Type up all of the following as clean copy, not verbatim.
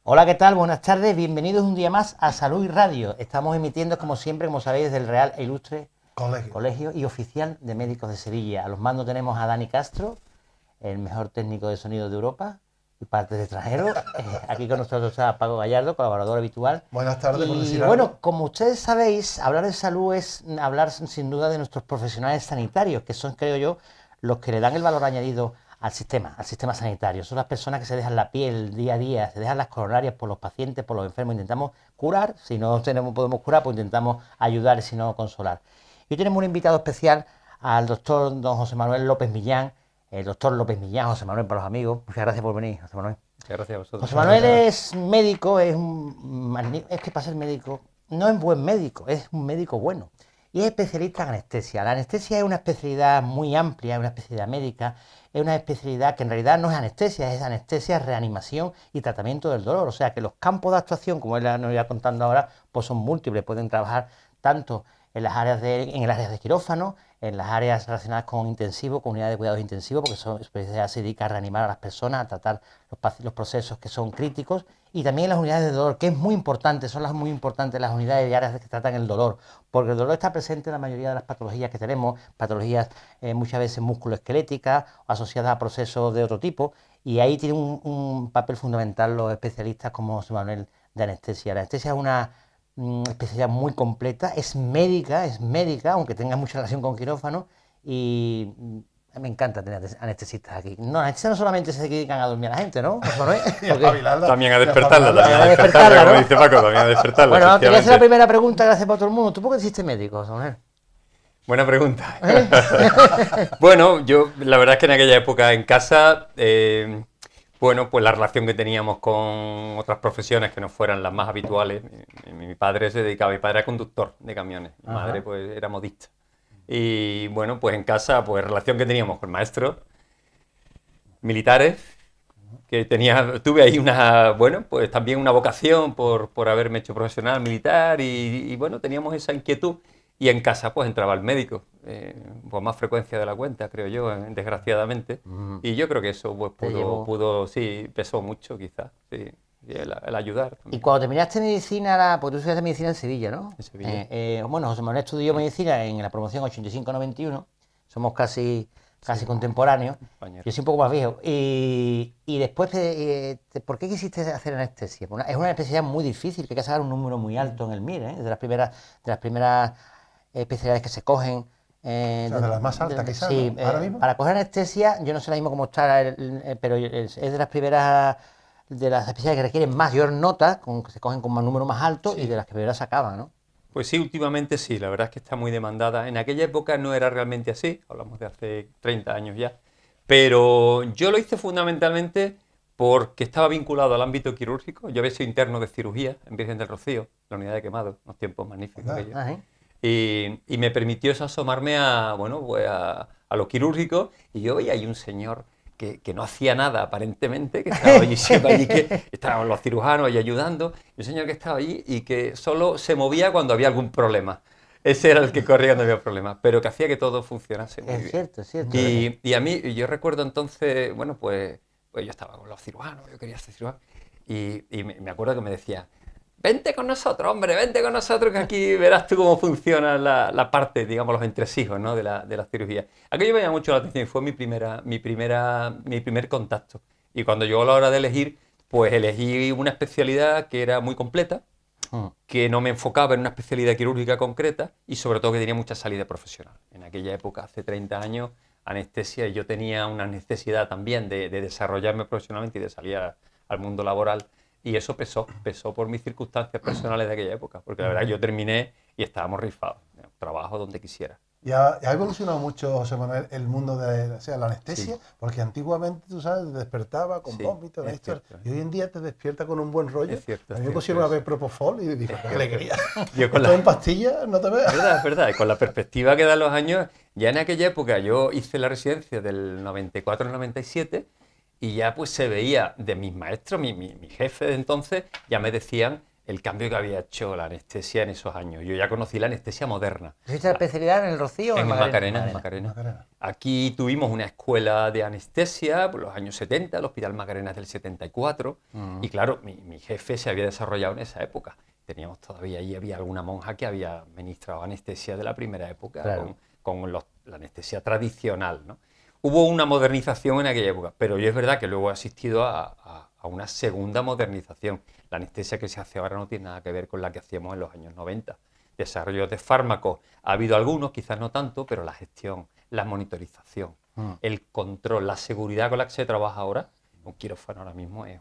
Hola, ¿qué tal? Buenas tardes, bienvenidos un día más a Salud y Radio. Estamos emitiendo, como siempre, como sabéis, desde el Real e Ilustre Colegio y Oficial de Médicos de Sevilla. A los mandos tenemos a Dani Castro, el mejor técnico de sonido de Europa y parte de extranjero. Aquí con nosotros está Paco Gallardo, colaborador habitual. Buenas tardes, por decir bueno, algo. como ustedes sabéis, hablar de salud es hablar sin duda de nuestros profesionales sanitarios, que son, creo yo, los que le dan el valor añadido al sistema sanitario. Son las personas que se dejan la piel día a día, se dejan las coronarias por los pacientes, por los enfermos. Intentamos curar, si no podemos curar, pues intentamos ayudar, si no consolar. Y hoy tenemos un invitado especial al doctor don José Manuel López Millán, el doctor López Millán, José Manuel para los amigos. Muchas gracias por venir, José Manuel. Muchas gracias a vosotros. José Manuel es médico, es que para ser médico no es buen médico, es un médico bueno. Y es especialista en anestesia. La anestesia es una especialidad muy amplia, es una especialidad médica, es una especialidad que en realidad no es anestesia, reanimación y tratamiento del dolor. O sea que los campos de actuación, como él nos irá contando ahora, pues son múltiples. Pueden trabajar tanto en el área de quirófano, en las áreas relacionadas con intensivo, con unidades de cuidados intensivos, porque se dedica a reanimar a las personas, a tratar los procesos que son críticos, y también las unidades de dolor, que es muy importante, son las muy importantes las unidades de áreas que tratan el dolor, porque el dolor está presente en la mayoría de las patologías que tenemos, patologías muchas veces musculoesqueléticas, asociadas a procesos de otro tipo, y ahí tiene un papel fundamental los especialistas como José Manuel de anestesia. La anestesia es una especialidad muy completa, es médica, aunque tenga mucha relación con quirófano, y me encanta tener anestesistas aquí. No, anestesias no solamente se dedican a dormir a la gente, ¿no? También a despertarla, ¿no? Como dice Paco, también a despertarla. Bueno, te voy a hacer la primera pregunta, gracias por todo el mundo. ¿Tú por qué te hiciste médico, José Manuel? Buena pregunta. Bueno, yo la verdad es que en aquella época en casa, bueno, pues la relación que teníamos con otras profesiones que no fueran las más habituales. Mi padre era conductor de camiones, mi madre pues era modista. Y bueno, pues en casa, pues relación que teníamos con maestros militares, que tuve ahí pues también una vocación por haberme hecho profesional militar y bueno, teníamos esa inquietud. Y en casa pues entraba el médico, con más frecuencia de la cuenta, creo yo, desgraciadamente. Y yo creo que eso pues sí, pesó mucho quizás, sí, el ayudar también. Y cuando terminaste medicina, porque tú estudiaste medicina en Sevilla, ¿no? En Sevilla. Bueno, José Manuel estudió medicina en la promoción 85-91, somos casi contemporáneos, yo soy un poco más viejo. Y después, ¿por qué quisiste hacer anestesia? Es una especialidad muy difícil, que hay que sacar un número muy alto en el MIR, de las primeras especialidades que se cogen. O sea, de las más altas, quizás, sí, ¿no? Ahora mismo. Para coger anestesia, yo no sé ahora mismo cómo está, pero es de las primeras, de las especialidades que requieren mayor nota, que se cogen con un número más alto, sí. Y de las que primero se acaban, ¿no? Pues sí, últimamente sí, la verdad es que está muy demandada. En aquella época no era realmente así, hablamos de hace 30 años ya, pero yo lo hice fundamentalmente porque estaba vinculado al ámbito quirúrgico. Yo había sido interno de cirugía en Virgen del Rocío, la unidad de quemados, unos tiempos magníficos aquellos. Y me permitió eso asomarme a lo quirúrgico, y yo veía ahí un señor que no hacía nada aparentemente, que estaba allí, que estaban los cirujanos allí ayudando, y un señor que estaba allí y que solo se movía cuando había algún problema. Ese era el que corría cuando había problemas, pero que hacía que todo funcionase muy bien. Es cierto. Y a mí, yo recuerdo entonces, bueno, pues yo estaba con los cirujanos, yo quería ser cirujano, y me acuerdo que me decía: vente con nosotros, hombre, vente con nosotros, que aquí verás tú cómo funciona la parte, digamos, los entresijos, ¿no?, de la cirugía. Aquello me llamó mucho la atención y fue mi primer contacto. Y cuando llegó la hora de elegir, pues elegí una especialidad que era muy completa, que no me enfocaba en una especialidad quirúrgica concreta y sobre todo que tenía mucha salida profesional. En aquella época, hace 30 años, anestesia, y yo tenía una necesidad también de desarrollarme profesionalmente y de salir al mundo laboral. Y eso pesó por mis circunstancias personales de aquella época, porque la verdad yo terminé y estábamos rifados, trabajo donde quisiera. ¿Y ha evolucionado mucho, José Manuel, el mundo de la anestesia? Sí. Porque antiguamente, tú sabes, despertaba con vómitos, y hoy en día te despierta con un buen rollo. Es cierto, a mí me pusieron a ver Propofol y dije, qué alegría. Yo en pastillas no te veas. Es verdad, y con la perspectiva que dan los años, ya en aquella época yo hice la residencia del 94 al 97, y ya pues se veía de mis maestros, mi jefe de entonces, ya me decían el cambio que había hecho la anestesia en esos años. Yo ya conocí la anestesia moderna. ¿Hiciste la especialidad en el Rocío o En Macarena? Macarena. Aquí tuvimos una escuela de anestesia por los años 70, el Hospital Macarena es del 74, y claro, mi jefe se había desarrollado en esa época. Teníamos todavía allí, había alguna monja que había ministrado anestesia de la primera época, claro, con la anestesia tradicional, ¿no? Hubo una modernización en aquella época, pero yo es verdad que luego he asistido a una segunda modernización. La anestesia que se hace ahora no tiene nada que ver con la que hacíamos en los años 90. Desarrollo de fármacos, ha habido algunos, quizás no tanto, pero la gestión, la monitorización, el control, la seguridad con la que se trabaja ahora, un quirófano ahora mismo es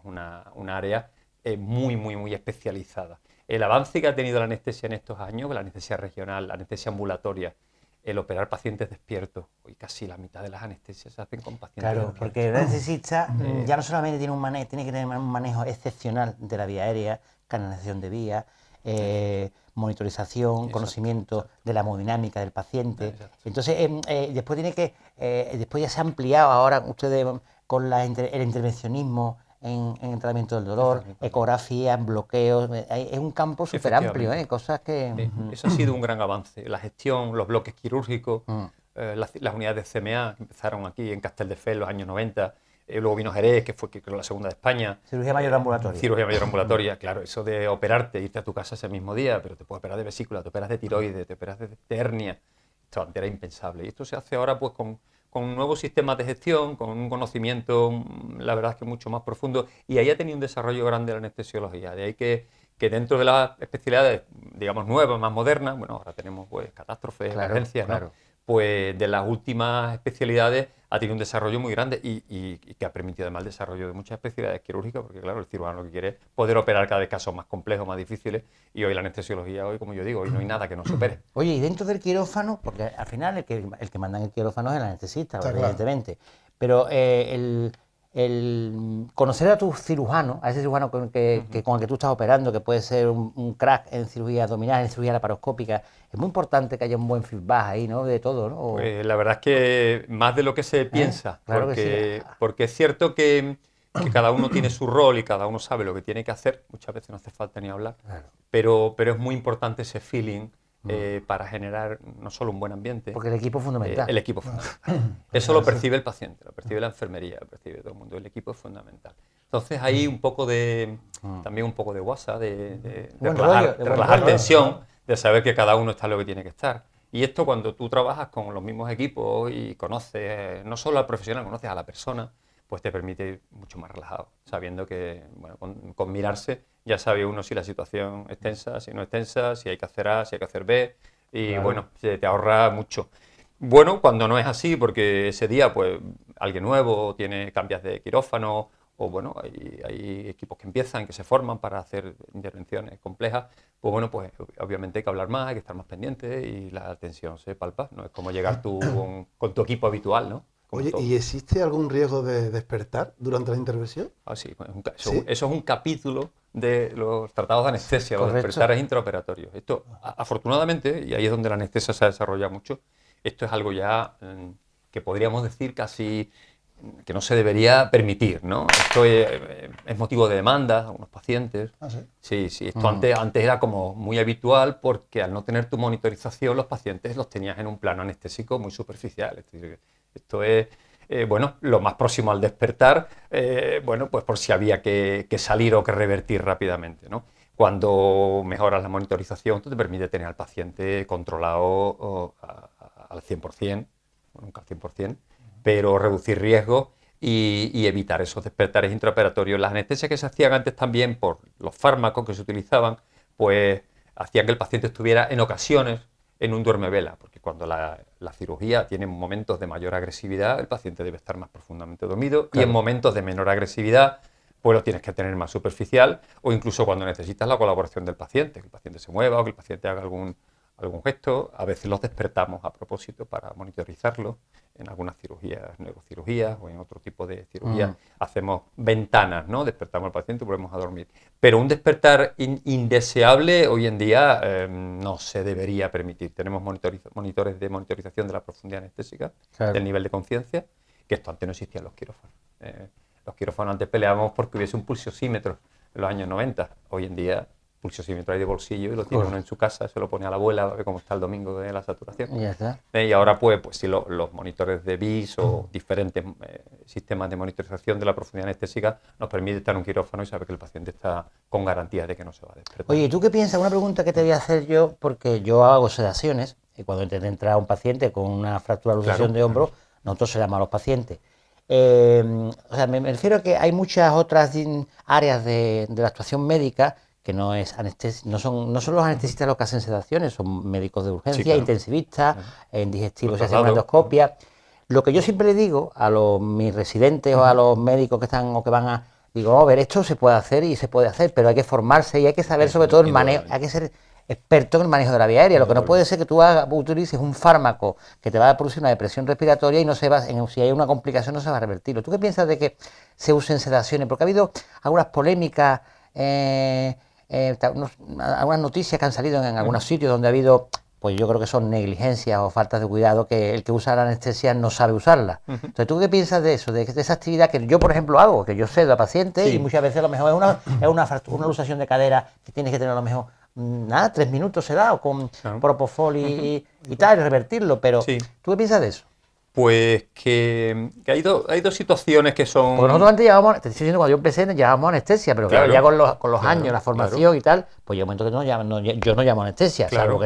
una área muy especializada. El avance que ha tenido la anestesia en estos años, la anestesia regional, la anestesia ambulatoria, el operar pacientes despiertos, hoy casi la mitad de las anestesias se hacen con pacientes despiertos. Claro, porque el anestesista ya no solamente tiene que tener un manejo excepcional de la vía aérea, canalización de vías, monitorización, conocimiento de la hemodinámica del paciente. Entonces, después después ya se ha ampliado ahora ustedes con el intervencionismo en el tratamiento del dolor, ecografía, bloqueos, es un campo súper amplio, cosas que... Sí, eso ha sido un gran avance, la gestión, los bloques quirúrgicos, las unidades de CMA que empezaron aquí en Castelldefels en los años 90, luego vino Jerez, que fue creo la segunda de España. Cirugía mayor ambulatoria. Cirugía mayor ambulatoria, claro, eso de operarte, irte a tu casa ese mismo día, pero te puedes operar de vesícula, te operas de tiroides, te operas de hernia, esto antes era impensable. Y esto se hace ahora pues con nuevos sistemas de gestión, con un conocimiento, la verdad es que mucho más profundo, y ahí ha tenido un desarrollo grande la anestesiología. De ahí que dentro de las especialidades, digamos, nuevas, más modernas, bueno, ahora tenemos pues catástrofes, emergencias, ¿no? Pues de las últimas especialidades ha tenido un desarrollo muy grande y que ha permitido además el desarrollo de muchas especialidades quirúrgicas, porque claro, el cirujano lo que quiere es poder operar cada vez casos más complejos, más difíciles, y hoy la anestesiología, hoy como yo digo, hoy no hay nada que no se opere. Oye, y dentro del quirófano, porque al final el que manda en el quirófano es el anestesista, evidentemente, pero el conocer a tu cirujano, a ese cirujano con el que tú estás operando, que puede ser un crack en cirugía abdominal, en cirugía laparoscópica, es muy importante que haya un buen feedback ahí, ¿no? De todo, ¿no? Pues la verdad es que más de lo que se piensa, claro porque es cierto que cada uno tiene su rol y cada uno sabe lo que tiene que hacer, muchas veces no hace falta ni hablar, pero es muy importante ese feeling para generar no solo un buen ambiente. Porque el equipo es fundamental. El equipo es fundamental. Eso lo percibe el paciente, lo percibe la enfermería, lo percibe todo el mundo. El equipo es fundamental. Entonces hay un poco también un poco de guasa, de relajar tensión, de saber que cada uno está lo que tiene que estar. Y esto cuando tú trabajas con los mismos equipos y conoces no solo al profesional, conoces a la persona, pues te permite ir mucho más relajado, sabiendo que bueno, con mirarse ya sabe uno si la situación es tensa, si no es tensa, si hay que hacer A, si hay que hacer B, y bueno, se te ahorra mucho. Bueno, cuando no es así, porque ese día pues alguien nuevo cambias de quirófano, o bueno, hay equipos que empiezan, que se forman para hacer intervenciones complejas, pues bueno, pues obviamente hay que hablar más, hay que estar más pendiente y la tensión se palpa, no es como llegar tú con tu equipo habitual, ¿no? Oye, ¿y existe algún riesgo de despertar durante la intervención? Ah, sí, eso es un capítulo de los tratados de anestesia, los despertares intraoperatorios. Esto, afortunadamente, y ahí es donde la anestesia se ha desarrollado mucho, esto es algo ya que podríamos decir casi que no se debería permitir, ¿no? Esto es motivo de demanda a algunos pacientes. ¿Ah, sí? Sí, sí. Esto antes era como muy habitual porque al no tener tu monitorización los pacientes los tenías en un plano anestésico muy superficial. Es decir, esto es, bueno, lo más próximo al despertar, bueno, pues por si había que salir o que revertir rápidamente, ¿no? Cuando mejoras la monitorización, esto te permite tener al paciente controlado al 100%, nunca al 100%, pero reducir riesgos y evitar esos despertares intraoperatorios. Las anestesias que se hacían antes también por los fármacos que se utilizaban, pues hacían que el paciente estuviera en ocasiones en un duermevela, porque cuando la cirugía tiene momentos de mayor agresividad, el paciente debe estar más profundamente dormido, y en momentos de menor agresividad, pues lo tienes que tener más superficial, o incluso cuando necesitas la colaboración del paciente, que el paciente se mueva o que el paciente haga algún gesto. A veces los despertamos a propósito para monitorizarlo. En algunas cirugías, neurocirugías o en otro tipo de cirugías, hacemos ventanas, ¿no? Despertamos al paciente y volvemos a dormir. Pero un despertar indeseable hoy en día no se debería permitir. Tenemos monitores de monitorización de la profundidad anestésica, del nivel de conciencia, que esto antes no existía en los quirófanos. Los quirófanos antes peleábamos porque hubiese un pulsiosímetro. en los años 90. Hoy en día, pulsosímetro hay de bolsillo y lo tiene uno en su casa, se lo pone a la abuela, a ver cómo está el domingo de la saturación. Y ya está. Y ahora pues sí, los monitores de BIS o diferentes sistemas de monitorización de la profundidad anestésica nos permite estar en un quirófano y saber que el paciente está con garantía de que no se va a despertar. Oye, ¿y tú qué piensas? Una pregunta que te voy a hacer yo, porque yo hago sedaciones, y cuando entra un paciente con una fractura de luxación de hombro, nosotros sedamos a los pacientes. O sea, me refiero a que hay muchas otras áreas de la actuación médica que no es anestesia, no son los anestesistas los que hacen sedaciones, son médicos de urgencia, sí, claro, intensivistas, en digestivos se hacen una endoscopia. Lo que yo siempre le digo a mis residentes o a los médicos que están o que van a, digo, a ver, esto se puede hacer y se puede hacer, pero hay que formarse y hay que saber sobre todo el manejo, hay que ser experto en el manejo de la vía aérea. Lo que no puede ser que tú utilices un fármaco que te va a producir una depresión respiratoria y no se va, si hay una complicación no se va a revertirlo. ¿Tú qué piensas de que se usen sedaciones? Porque ha habido algunas polémicas, algunas noticias que han salido en algunos sitios donde ha habido, pues yo creo que son negligencias o faltas de cuidado, que el que usa la anestesia no sabe usarla. Entonces, ¿tú qué piensas de eso? De esa actividad que yo, por ejemplo, hago, que yo cedo a pacientes y muchas veces a lo mejor es una luxación de cadera que tienes que tener a lo mejor, 3 minutos sedado con propofol y tal, y revertirlo, pero ¿tú qué piensas de eso? Pues que hay dos situaciones que son... Porque nosotros antes llevábamos, te estoy diciendo, cuando yo empecé llevábamos anestesia, pero claro, ya con los años, la formación y tal, pues llega un momento que yo no llamo anestesia, salvo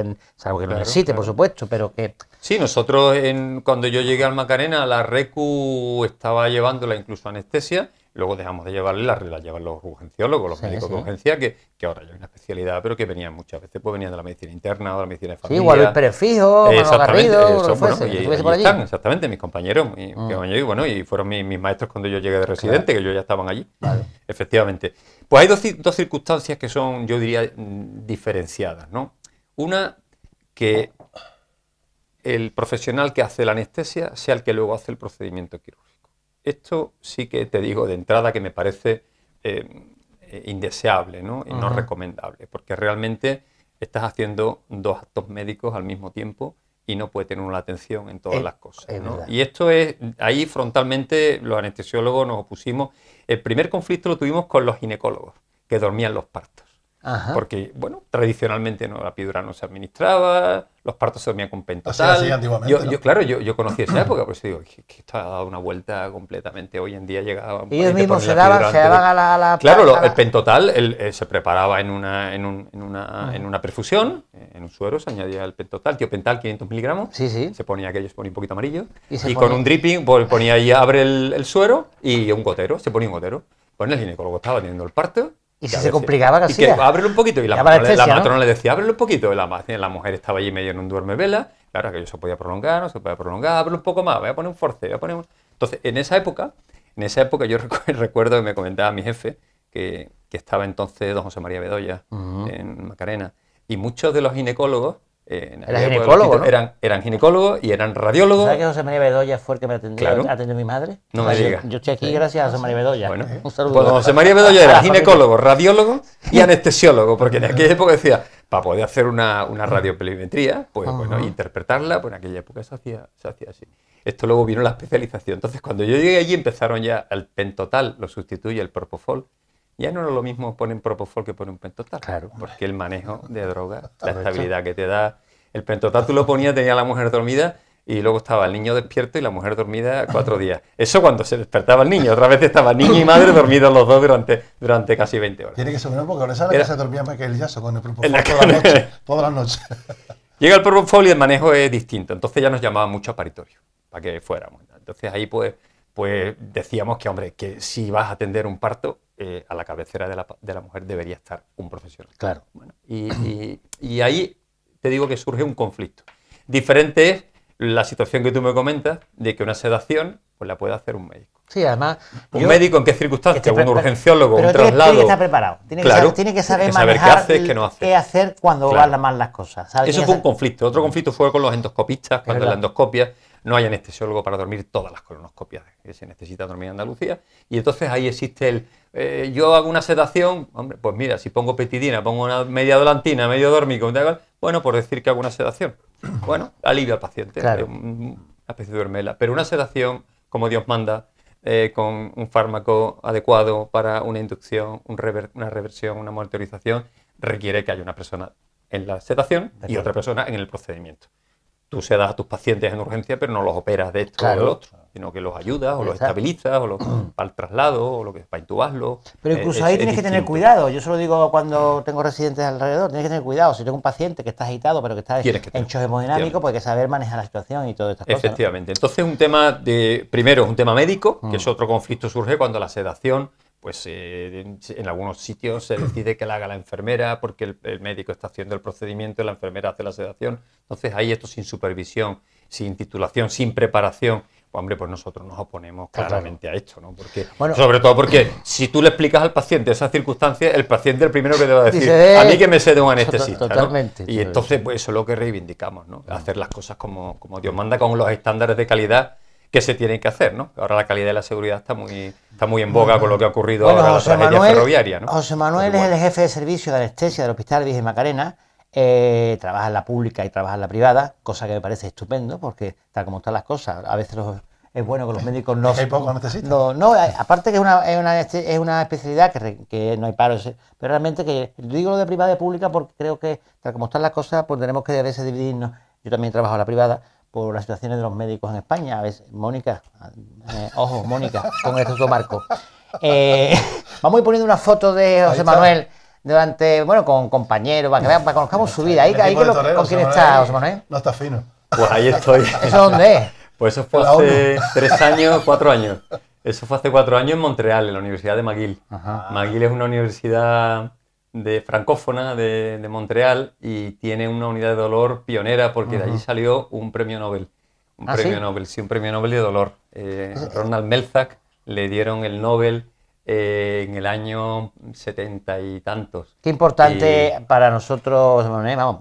que lo necesite, por supuesto, pero que... Sí, nosotros cuando yo llegué al Macarena, la RECU estaba llevándola incluso anestesia, luego dejamos de llevarla, la llevan los urgenciólogos, los médicos de urgencia, que ahora ya hay una especialidad, pero que venían muchas veces, pues venían de la medicina interna o de la medicina de familia. Sí, igual Luis Pérez Fijo, Manolo Garrido, eso, bueno, y están, exactamente, mis compañeros, y fueron mis maestros cuando yo llegué de residente, que ellos ya estaban allí, efectivamente. Pues hay dos circunstancias que son, yo diría, diferenciadas, ¿no? Una, que el profesional que hace la anestesia sea el que luego hace el procedimiento quirúrgico. Esto sí que te digo de entrada que me parece indeseable, ¿no? Y no recomendable, porque realmente estás haciendo dos actos médicos al mismo tiempo y no puede tener una atención en todas las cosas, ¿no? Y esto es, ahí frontalmente los anestesiólogos nos opusimos. El primer conflicto lo tuvimos con los ginecólogos, que dormían los partos. Porque, bueno, tradicionalmente la epidural no se administraba, los partos se dormían con pentotal. Así antiguamente, Claro, yo conocí esa época, por eso digo que esto ha dado una vuelta completamente. Hoy en día llegaba... Ellos mismos se daban a la... Claro, el pentotal se preparaba en una perfusión, en un suero, se añadía el pentotal, tiopental 500 miligramos, se ponía aquello, se ponía un poquito amarillo, y con un dripping ponía ahí, abre el suero y un gotero, se ponía un gotero. Pues el ginecólogo estaba teniendo el parto. Y si se complicaba, ¿qué hacía? Ábrelo un poquito. Y la matrona le decía, ábrelo un poquito. Y la mujer estaba allí medio en un duerme-vela. Claro, aquello se podía prolongar, no se podía prolongar. Ábrelo un poco más, voy a poner un force, Entonces, en esa época yo recuerdo que me comentaba mi jefe, que estaba entonces don José María Bedoya en Macarena. Y muchos de los ginecólogos... Era ginecólogo, ¿no? Eran ginecólogos y eran radiólogos. ¿Sabes que José María Bedoya fue el que me atendió mi madre? No me digas. Yo estoy aquí gracias a José María Bedoya. Bueno, un saludo. Pues José María Bedoya era ginecólogo, radiólogo y anestesiólogo, porque en aquella época decía, para poder hacer una radiopelimetría, pues bueno, interpretarla, pues en aquella época se hacía así. Esto luego vino la especialización. Entonces, cuando yo llegué allí empezaron ya el pentotal, lo sustituye el propofol. Ya no es lo mismo poner propofol que poner un pentotal. Claro. Porque el manejo de droga, la estabilidad que te da. El pentotal tú lo ponías, tenía a la mujer dormida y luego estaba el niño despierto y la mujer dormida 4 días. Eso cuando se despertaba el niño. Otra vez estaban niño y madre dormidos los dos durante casi 20 horas. Tiene que ser porque con esa que se dormía Michael Jackson con el propofol todas las noches. Llega el propofol y el manejo es distinto. Entonces ya nos llamaban mucho a paritorio para que fuéramos. Entonces ahí pues decíamos que, hombre, que si vas a atender un parto, a la cabecera de la mujer debería estar un profesional. Claro. Bueno, y ahí te digo que surge un conflicto. Diferente es la situación que tú me comentas de que una sedación pues la puede hacer un médico. Sí, además... ¿Un médico en qué circunstancias? Un urgenciólogo, un traslado... Tiene que estar preparado. Tiene que saber manejar qué hacer cuando van mal las cosas. Eso fue un conflicto. Otro conflicto fue con los endoscopistas, cuando en la endoscopia no hay anestesiólogo para dormir todas las colonoscopias que se necesita dormir en Andalucía. Y entonces ahí existe yo hago una sedación, hombre, pues mira, si pongo petidina, pongo una media dolantina, medio dórmico, bueno, por decir que hago una sedación. Bueno, alivia al paciente, una especie de duermela. Pero una sedación, como Dios manda, con un fármaco adecuado para una inducción, una reversión, una monitorización, requiere que haya una persona en la sedación y otra persona en el procedimiento. Tú sedas a tus pacientes en urgencia, pero no los operas de esto o del otro, sino que los ayudas o los estabilizas o para el traslado o para intubarlos. Pero incluso ahí tienes que tener cuidado. Yo se lo digo cuando tengo residentes alrededor, tienes que tener cuidado. Si tengo un paciente que está agitado, pero que está en shock hemodinámico, pues hay que saber manejar la situación y todas estas cosas. Efectivamente. Entonces, primero es un tema médico, que es otro conflicto surge cuando la sedación, pues en algunos sitios se decide que la haga la enfermera porque el médico está haciendo el procedimiento y la enfermera hace la sedación. Entonces ahí esto sin supervisión, sin titulación, sin preparación, pues, hombre, pues nosotros nos oponemos claramente a esto, ¿no? Porque, sobre todo porque si tú le explicas al paciente esas circunstancias, el paciente es el primero que te va a decir, a mí que me sede un anestesista, totalmente, ¿no? Y entonces pues eso es lo que reivindicamos, ¿no? Hacer las cosas como Dios manda, con los estándares de calidad que se tienen que hacer, ¿no? Ahora la calidad de la seguridad está muy en boga con lo que ha ocurrido ahora en la tragedia ferroviaria, ¿no? José Manuel es el jefe de servicio de anestesia del Hospital Virgen Macarena, trabaja en la pública y trabaja en la privada, cosa que me parece estupendo, porque tal como están las cosas, a veces es bueno que los médicos no... ¿Hay poco anestesista? No, aparte que es una especialidad que no hay paro, pero realmente que digo lo de privada y pública porque creo que tal como están las cosas, pues tenemos que a veces dividirnos. Yo también trabajo en la privada, por las situaciones de los médicos en España. A veces, Mónica, ojo, Mónica, con esto marco. Vamos a ir poniendo una foto de José Manuel con compañeros, para que conozcamos su vida. ¿Con quién está José Manuel? No está fino. Pues ahí estoy. ¿Eso dónde es? Pues eso fue hace 3 años, 4 años. Eso fue hace 4 años en Montreal, en la Universidad de McGill. McGill es una universidad francófona de Montreal y tiene una unidad de dolor pionera porque de allí salió un premio Nobel. Un premio Nobel de dolor. Ronald Melzack le dieron el Nobel en el año 70 y tantos. Qué importante para nosotros, vamos,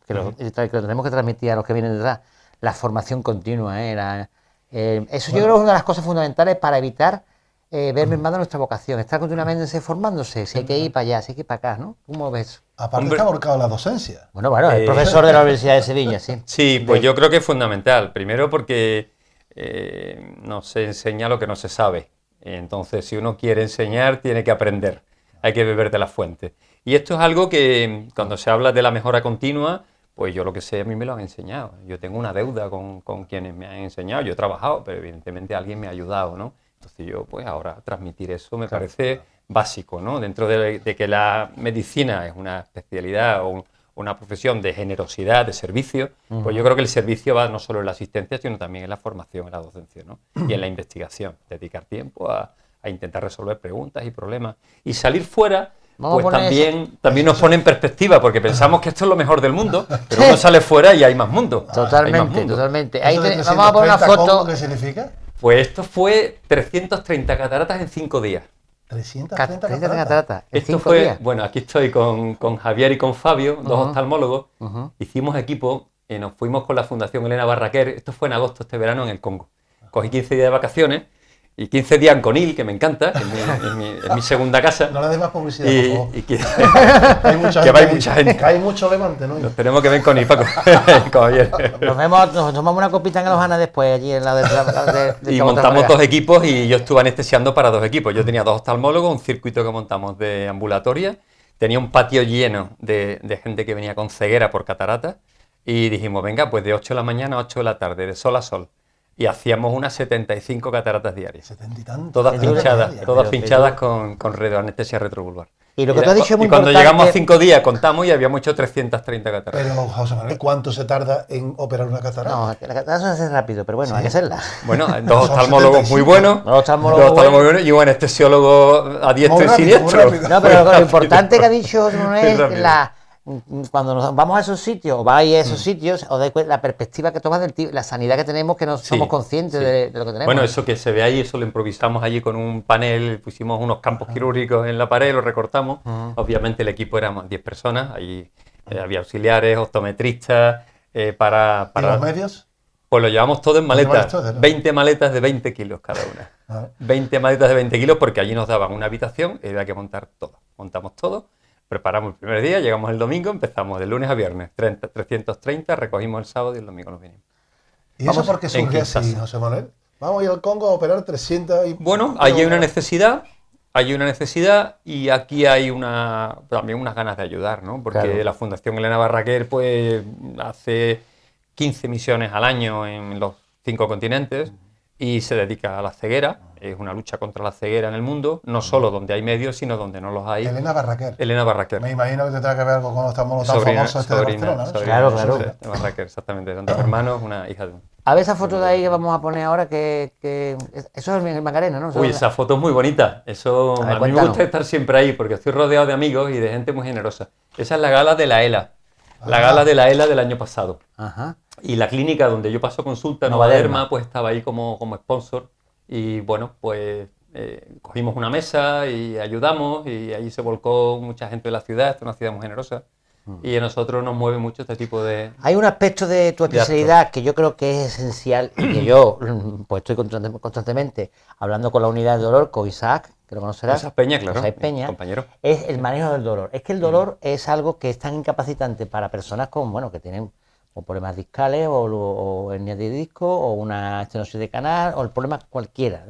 que lo tenemos que transmitir a los que vienen detrás, la formación continua. Eso yo creo que es una de las cosas fundamentales para evitar ver mermada nuestra vocación, estar continuamente formándose, si hay que ir para allá, si hay que ir para acá, ¿no? ¿Cómo ves? Aparte está volcado la docencia. Bueno, el profesor de la Universidad de Sevilla, sí. Sí, pues yo creo que es fundamental. Primero porque no se enseña lo que no se sabe. Entonces, si uno quiere enseñar, tiene que aprender. Hay que beber de la fuente. Y esto es algo que, cuando se habla de la mejora continua, pues yo lo que sé, a mí me lo han enseñado. Yo tengo una deuda con quienes me han enseñado. Yo he trabajado, pero evidentemente alguien me ha ayudado, ¿no? Entonces yo, pues ahora transmitir eso me parece básico, ¿no? Dentro de que la medicina es una especialidad o una profesión de generosidad, de servicio, pues yo creo que el servicio va no solo en la asistencia, sino también en la formación, en la docencia, ¿no? Y en la investigación. Dedicar tiempo a intentar resolver preguntas y problemas. Y salir fuera... Pues también nos pone en perspectiva, porque pensamos que esto es lo mejor del mundo, pero uno sale fuera y hay más mundo. Totalmente. Ahí vamos a poner una foto. ¿Qué significa? Pues esto fue 330 cataratas en 5 días. 330 cataratas. Esto fue, días. Bueno, aquí estoy con Javier y con Fabio, dos oftalmólogos. Hicimos equipo y nos fuimos con la Fundación Elena Barraquer. Esto fue en agosto, este verano, en el Congo. Cogí 15 días de vacaciones. Y 15 días en Conil, que me encanta, que es mi segunda casa. No le des más publicidad, por favor. Hay mucha gente. Que hay mucho levante, ¿no? Nos tenemos que ver con Conil, Paco. Nos tomamos una copita en Lojana después, allí en la de y montamos 2 equipos y yo estuve anestesiando para 2 equipos. Yo tenía 2 oftalmólogos, un circuito que montamos de ambulatoria. Tenía un patio lleno de gente que venía con ceguera por catarata. Y dijimos, venga, pues de 8 de la mañana a 8 de la tarde, de sol a sol. Y hacíamos unas 75 cataratas diarias. 70 y tantas. Todas pinchadas con anestesia retrovulvar. Y lo que tú has dicho es muy cuando importante. Llegamos a 5 días contamos y habíamos hecho 330 cataratas. Pero, José Manuel, ¿cuánto se tarda en operar una catarata? No, la catarata se hace rápido, pero bueno, hay que hacerla. Bueno, 2 oftalmólogos muy buenos, 2 oftalmólogos muy buenos y un anestesiólogo a diestro y siniestro. No, pero lo importante que ha dicho José Manuel es cuando nos vamos a esos sitios, o vais a esos sitios, os dais cuenta la perspectiva que tomas la sanidad que tenemos, que no somos conscientes de lo que tenemos. Bueno, eso que se ve ahí, eso lo improvisamos allí con un panel, pusimos unos campos quirúrgicos en la pared, lo recortamos. Obviamente el equipo éramos 10 personas, ahí había auxiliares, optometristas, ¿Y los medios? Pues lo llevamos todo en maletas, 20 maletas de 20 kilos cada una. 20 maletas de 20 kilos porque allí nos daban una habitación y había que montar todo. Montamos todo. Preparamos el primer día, llegamos el domingo, empezamos de lunes a viernes, 330, recogimos el sábado y el domingo nos vinimos. ¿Y eso por qué surge así, José Manuel? Vamos a ir al Congo a operar 300 y... Bueno, allí hay una necesidad. Hay una necesidad y aquí hay también unas ganas de ayudar, ¿no? Porque claro. la Fundación Elena Barraquer pues hace 15 misiones al año en los 5 continentes y se dedica a la ceguera. Es una lucha contra la ceguera en el mundo, no solo donde hay medios, sino donde no los hay. Elena Barraquer. Elena Barraquer. Me imagino que tendrá que ver con los tan famosos de Barcelona, ¿no? Claro, claro. De Barraquer, exactamente. Son 2 hermanos, una hija de un... A ver esa foto de ahí que vamos a poner ahora, que eso es el Macarena, ¿no? Uy, esa foto es muy bonita. Eso, a ver, a mí me gusta estar siempre ahí porque estoy rodeado de amigos y de gente muy generosa. Esa es la gala de la ELA. La gala de la ELA del año pasado. Ajá. Y la clínica donde yo paso consulta, Novaderma, pues estaba ahí como sponsor. Y bueno, pues cogimos una mesa y ayudamos y ahí se volcó mucha gente de la ciudad. Esta es una ciudad muy generosa. Y a nosotros nos mueve mucho este tipo de... Hay un aspecto de tu especialidad que yo creo que es esencial y que yo pues estoy constantemente hablando con la unidad de dolor, con Isaac, que lo conocerás. Isaac Peña, claro. Isaac Peña, compañero. Es el manejo del dolor. Es que el dolor es algo que es tan incapacitante para personas con, bueno, que tienen o problemas discales o hernias de disco o una estenosis de canal o el problema cualquiera.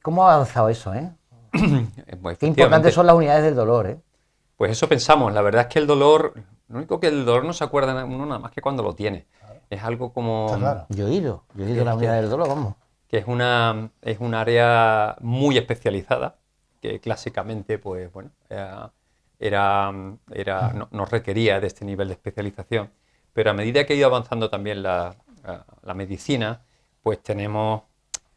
¿Cómo ha avanzado eso? Pues, Qué importantes son las unidades del dolor. Pues eso pensamos. La verdad es que el dolor, lo único que el dolor no se acuerda uno nada más que cuando lo tiene. Es algo como... Claro. Yo he ido la unidad del dolor, vamos. Que es un área muy especializada, que clásicamente, pues bueno, no requería de este nivel de especialización. Pero a medida que ha ido avanzando también la medicina, pues tenemos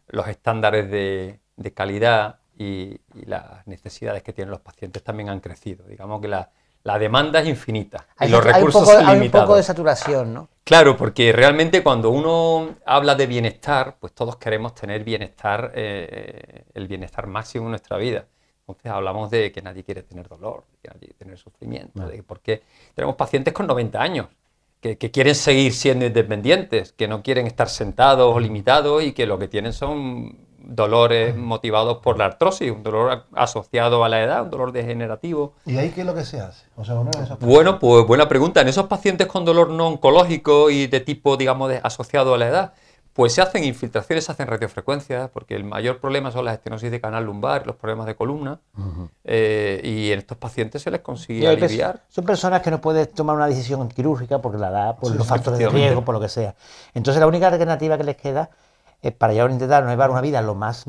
los estándares de calidad y las necesidades que tienen los pacientes también han crecido. Digamos que la demanda es infinita y los recursos son limitados. Hay un poco de saturación, ¿no? Claro, porque realmente cuando uno habla de bienestar, pues todos queremos tener bienestar, el bienestar máximo en nuestra vida. Entonces hablamos de que nadie quiere tener dolor, que nadie quiere tener sufrimiento, porque tenemos pacientes con 90 años que quieren seguir siendo independientes, que no quieren estar sentados o limitados y que lo que tienen son dolores motivados por la artrosis, un dolor asociado a la edad, un dolor degenerativo. ¿Y ahí qué es lo que se hace? Bueno, pues buena pregunta. En esos pacientes con dolor no oncológico y de tipo, digamos, asociado a la edad, pues se hacen infiltraciones, se hacen radiofrecuencias, porque el mayor problema son las estenosis de canal lumbar, los problemas de columna, y en estos pacientes se les consigue aliviar. Son personas que no pueden tomar una decisión quirúrgica porque la edad, por los factores de riesgo, por lo que sea. Entonces la única alternativa que les queda es para intentar llevar una vida lo más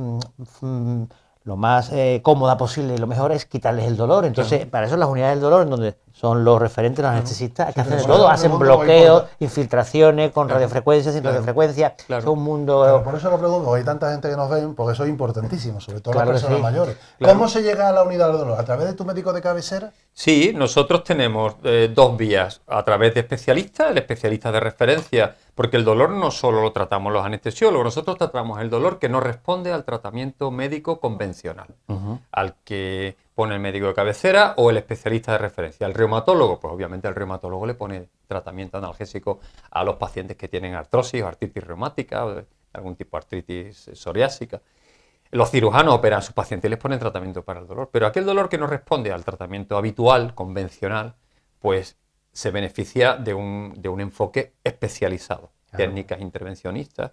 cómoda posible y lo mejor es quitarles el dolor. Entonces, para eso las unidades del dolor, en donde son los referentes, los anestesistas, que hacen de todo, hacen bloqueos, infiltraciones con radiofrecuencias, sin radiofrecuencias. Es un mundo... Pero por eso lo pregunto, porque hay tanta gente que nos ven, porque eso es importantísimo, sobre todo las personas mayores. ¿Cómo se llega a la unidad del dolor? ¿A través de tu médico de cabecera? Sí, nosotros tenemos 2 vías, a través de especialistas, el especialista de referencia, porque el dolor no solo lo tratamos los anestesiólogos, nosotros tratamos el dolor que no responde al tratamiento médico convencional, al que pone el médico de cabecera o el especialista de referencia. El reumatólogo, pues obviamente el reumatólogo le pone tratamiento analgésico a los pacientes que tienen artrosis o artritis reumática o algún tipo de artritis psoriásica. Los cirujanos operan a sus pacientes y les ponen tratamiento para el dolor, pero aquel dolor que no responde al tratamiento habitual, convencional, pues se beneficia de un enfoque especializado. Técnicas intervencionistas,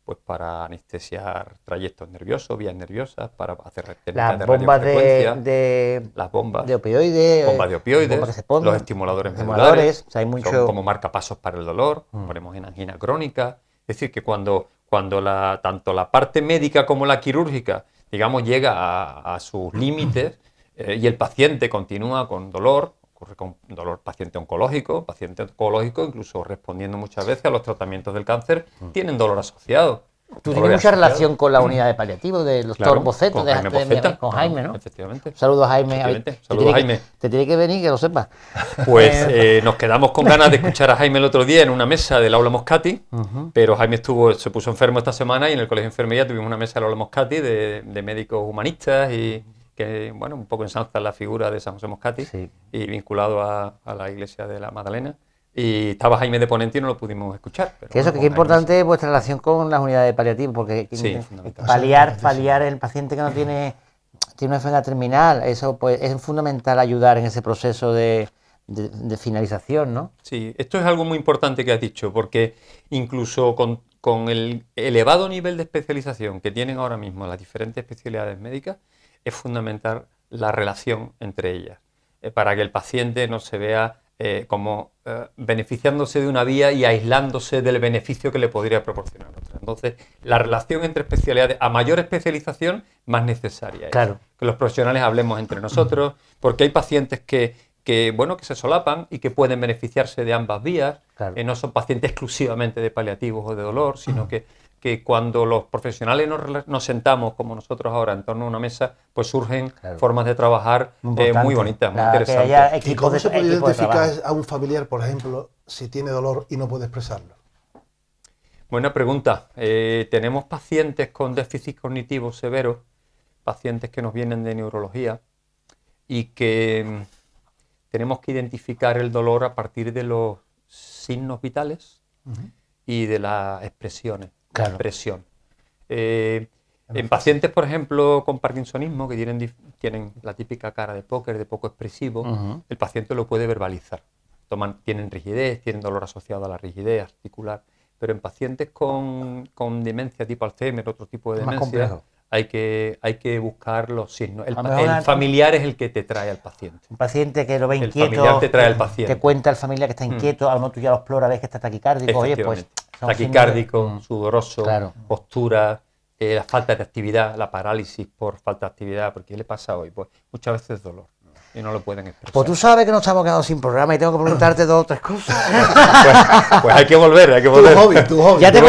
pues para anestesiar trayectos nerviosos, vías nerviosas, para hacer técnicas de radiofrecuencia, las bombas de opioides, los estimuladores medulares, son como marcapasos para el dolor, ponemos en angina crónica. Es decir, que cuando tanto la parte médica como la quirúrgica, digamos, llega a sus límites y el paciente continúa con dolor, ocurre con dolor paciente oncológico incluso respondiendo muchas veces a los tratamientos del cáncer, tienen dolor asociado. Tú tienes mucha relación con la unidad de paliativo del doctor Boceto, con Jaime, ¿no? Efectivamente. Saludos, Jaime. Saludos, Jaime. Te tiene que venir, que lo sepas. Pues nos quedamos con ganas de escuchar a Jaime el otro día en una mesa del Aula Moscati, pero Jaime se puso enfermo esta semana y en el Colegio de Enfermería tuvimos una mesa del Aula Moscati de médicos humanistas y que, bueno, un poco ensalza la figura de San José Moscati y vinculado a la iglesia de la Magdalena. Y estaba Jaime de ponente y no lo pudimos escuchar. Pero que qué importante es vuestra relación con las unidades de paliativo, porque paliar el paciente que no tiene una enfermedad terminal, eso pues es fundamental ayudar en ese proceso de de finalización, ¿no? Sí, esto es algo muy importante que has dicho, porque incluso con el elevado nivel de especialización que tienen ahora mismo las diferentes especialidades médicas, es fundamental la relación entre ellas, para que el paciente no se vea como beneficiándose de una vía y aislándose del beneficio que le podría proporcionar otra. Entonces, la relación entre especialidades, a mayor especialización, más necesaria es. Claro. Que los profesionales hablemos entre nosotros, porque hay pacientes que se solapan y que pueden beneficiarse de ambas vías. Claro. No son pacientes exclusivamente de paliativos o de dolor, sino que cuando los profesionales nos sentamos, como nosotros ahora, en torno a una mesa, pues surgen formas de trabajar muy bonitas, muy interesantes. ¿Y cómo se puede identificar a un familiar, por ejemplo, si tiene dolor y no puede expresarlo? Buena pregunta. Tenemos pacientes con déficit cognitivo severo, pacientes que nos vienen de neurología y que tenemos que identificar el dolor a partir de los signos vitales y de las expresiones. Claro. Expresión. En pacientes, por ejemplo, con parkinsonismo, que tienen la típica cara de póker, de poco expresivo, el paciente lo puede verbalizar. Tienen rigidez, tienen dolor asociado a la rigidez articular, pero en pacientes con demencia tipo Alzheimer, otro tipo de demencia, hay que buscar los signos. El familiar es el que te trae al paciente. Un paciente que lo ve inquieto, el familiar te trae al paciente. te cuenta el familiar que está inquieto, a lo mejor tú ya lo exploras, ves que está taquicárdico, oye, pues... Taquicárdico, sudoroso, postura, la falta de actividad, la parálisis por falta de actividad, porque ¿qué le pasa hoy? Pues muchas veces dolor y no lo pueden expresar. Pues tú sabes que nos estamos quedando sin programa y tengo que preguntarte dos o tres cosas. pues hay que volver, Tu hobby. Ya te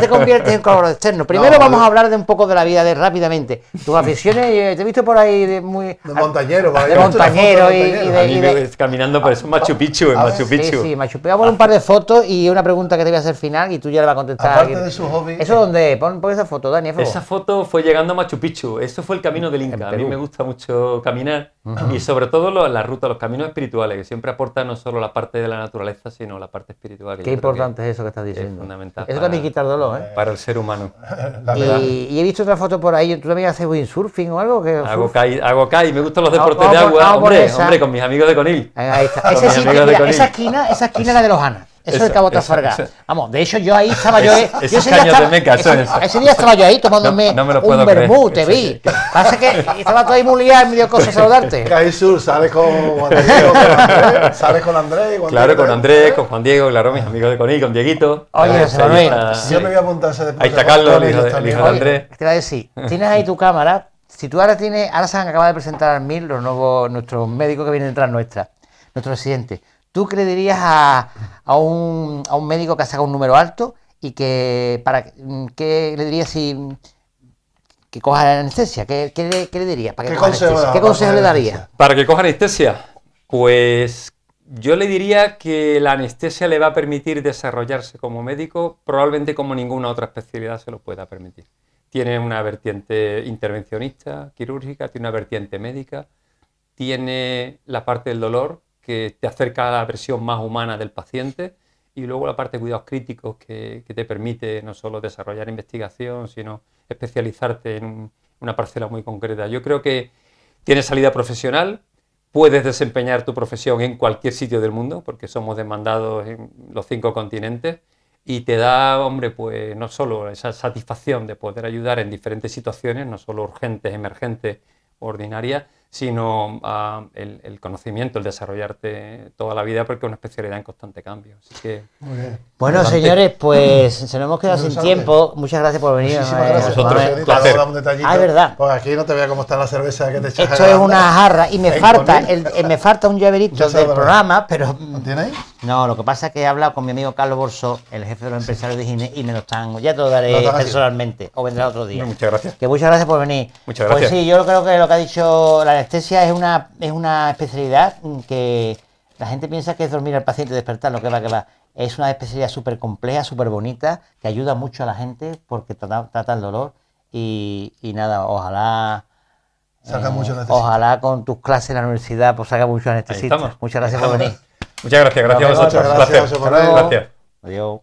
conviertes en colaborador externo. Primero vamos a hablar de un poco de la vida rápidamente. Tus aficiones, te he visto por ahí de montañero. De montañero caminando por eso Machu Picchu, en Machu Picchu. Sí, Machu Picchu. Vamos a ver un par de fotos y una pregunta que te voy a hacer final y tú ya le vas a contestar. Aparte de su hobby. ¿Eso dónde es? Pon esa foto, Dani, por favor. Esa foto fue llegando a Machu Picchu. Eso fue el camino del Inca. A mí me gusta mucho caminar y sobre todo la ruta, los caminos espirituales, que siempre aportan no solo la parte de la naturaleza, sino la parte espiritual. Qué importante es eso que estás diciendo. Es fundamental. Eso también quita el dolor, ¿eh? Para el ser humano. Y he visto otra foto por ahí. ¿Tú también haces windsurfing o algo? Hago kai, me gustan los deportes de agua. Hombre, con mis amigos de Conil. Ahí está. Esa esquina era de los Anas. Eso es el Cabo Trafalgar. Vamos, de hecho yo ahí estaba Esos caños de Meca son esos. Ese día estaba yo ahí tomándome un vermú, te vi. Pasa que estaba todo ahí muy liado y me dio cosa saludarte. Caisur, sales con Andrés. Claro, con Andrés, con Juan Diego, claro, mis amigos de Conil, con Dieguito. Oye, yo me voy a apuntar ese deporte. Ahí está Carlos, el hijo de Andrés. Te iba a decir, tienes ahí tu cámara. Si tú ahora se han acabado de presentar al MIR nuestros médicos que vienen detrás nuestros residentes. ¿Tú qué le dirías a un médico que ha sacado un número alto y qué le dirías que coja la anestesia? ¿Qué le dirías? ¿Qué consejo le darías? ¿Para que coja anestesia? Pues yo le diría que la anestesia le va a permitir desarrollarse como médico, probablemente como ninguna otra especialidad se lo pueda permitir. Tiene una vertiente intervencionista, quirúrgica, tiene una vertiente médica, tiene la parte del dolor, que te acerca a la versión más humana del paciente, y luego la parte de cuidados críticos que te permite no solo desarrollar investigación, sino especializarte en una parcela muy concreta. Yo creo que tienes salida profesional, puedes desempeñar tu profesión en cualquier sitio del mundo, porque somos demandados en los 5 continentes, y te da, hombre, pues no solo esa satisfacción de poder ayudar en diferentes situaciones, no solo urgentes, emergentes, ordinarias, sino el conocimiento, el desarrollarte toda la vida, porque es una especialidad en constante cambio. Así que, muy bien. Bueno, señores, pues se nos hemos quedado sin tiempo. Muchas gracias por venir. Muchísimas gracias. Vosotros, un detallito. Es verdad. Pues aquí no te vea cómo está la cerveza que te echas. Esto es una jarra y me falta un llaverito del programa, pero... ¿Lo tienes ahí? No, lo que pasa es que he hablado con mi amigo Carlos Borsó, el jefe de los empresarios de Gine, y me lo están... Ya te lo daré personalmente, o vendrá otro día. Muchas gracias. Que muchas gracias por venir. Muchas gracias. Pues sí, yo creo que lo que ha dicho la anestesia es una especialidad que la gente piensa que es dormir al paciente y despertarlo, que va. Es una especialidad súper compleja, súper bonita, que ayuda mucho a la gente porque trata el dolor y nada, ojalá... ojalá con tus clases en la universidad pues salga mucho anestesista. Muchas gracias por venir. Muchas gracias a vosotros. Gracias. Gracias. Adiós.